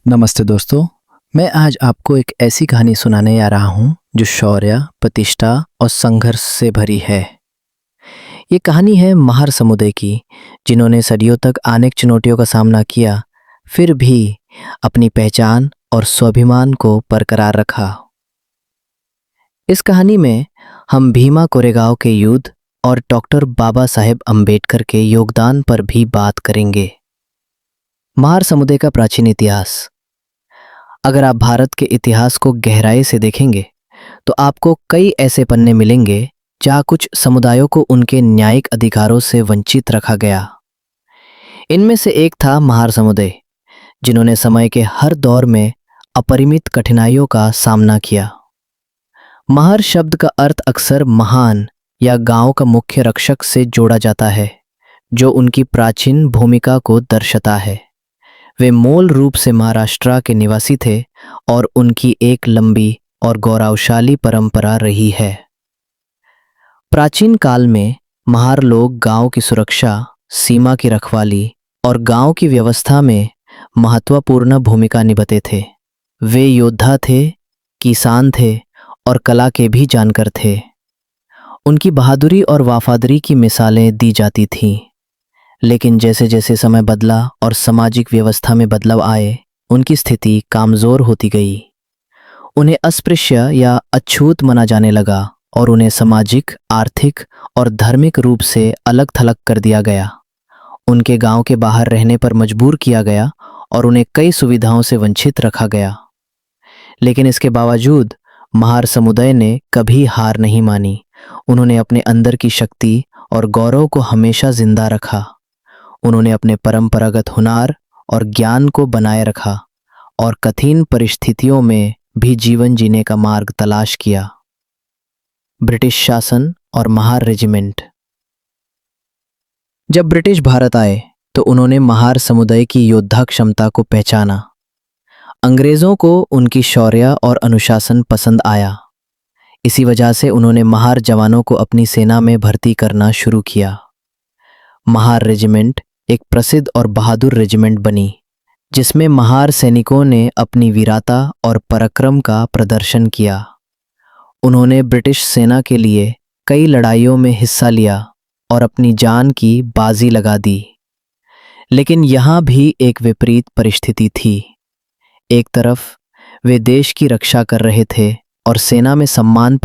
नमस्ते दोस्तों। मैं आज आपको एक ऐसी कहानी सुनाने आ रहा हूँ जो शौर्य, प्रतिष्ठा और संघर्ष से भरी है। ये कहानी है महार समुदाय की, जिन्होंने सदियों तक अनेक चुनौतियों का सामना किया, फिर भी अपनी पहचान और स्वाभिमान को बरकरार रखा। इस कहानी में हम भीमा कोरेगांव के युद्ध और डॉक्टर बाबा साहेब अम्बेडकर के योगदान पर भी बात करेंगे। महार समुदाय का प्राचीन इतिहास। अगर आप भारत के इतिहास को गहराई से देखेंगे तो आपको कई ऐसे पन्ने मिलेंगे जहाँ कुछ समुदायों को उनके न्यायिक अधिकारों से वंचित रखा गया। इनमें से एक था महार समुदाय, जिन्होंने समय के हर दौर में अपरिमित कठिनाइयों का सामना किया। महार शब्द का अर्थ अक्सर महान या गांव का मुख्य रक्षक से जोड़ा जाता है, जो उनकी प्राचीन भूमिका को दर्शाता है। वे मूल रूप से महाराष्ट्र के निवासी थे और उनकी एक लंबी और गौरवशाली परंपरा रही है। प्राचीन काल में महार लोग गांव की सुरक्षा, सीमा की रखवाली और गांव की व्यवस्था में महत्वपूर्ण भूमिका निभाते थे। वे योद्धा थे, किसान थे और कला के भी जानकार थे। उनकी बहादुरी और वफादारी की मिसालें दी जाती थीं। लेकिन जैसे जैसे समय बदला और सामाजिक व्यवस्था में बदलाव आए, उनकी स्थिति कमजोर होती गई। उन्हें अस्पृश्य या अछूत माना जाने लगा और उन्हें सामाजिक, आर्थिक और धार्मिक रूप से अलग थलग कर दिया गया। उनके गांव के बाहर रहने पर मजबूर किया गया और उन्हें कई सुविधाओं से वंचित रखा गया। लेकिन इसके बावजूद महार समुदाय ने कभी हार नहीं मानी। उन्होंने अपने अंदर की शक्ति और गौरव को हमेशा जिंदा रखा। उन्होंने अपने परंपरागत हुनर और ज्ञान को बनाए रखा और कठिन परिस्थितियों में भी जीवन जीने का मार्ग तलाश किया। ब्रिटिश शासन और महार रेजिमेंट। जब ब्रिटिश भारत आए तो उन्होंने महार समुदाय की योद्धा क्षमता को पहचाना। अंग्रेजों को उनकी शौर्य और अनुशासन पसंद आया। इसी वजह से उन्होंने महार जवानों को अपनी सेना में भर्ती करना शुरू किया। महार रेजिमेंट एक प्रसिद्ध और बहादुर रेजिमेंट बनी, जिसमें महार सैनिकों ने अपनी वीरता और पराक्रम का प्रदर्शन किया। उन्होंने ब्रिटिश सेना के लिए कई लड़ाइयों में हिस्सा लिया और अपनी जान की बाजी लगा दी। लेकिन यहाँ भी एक विपरीत परिस्थिति थी। एक तरफ वे देश की रक्षा कर रहे थे और सेना में सम्मान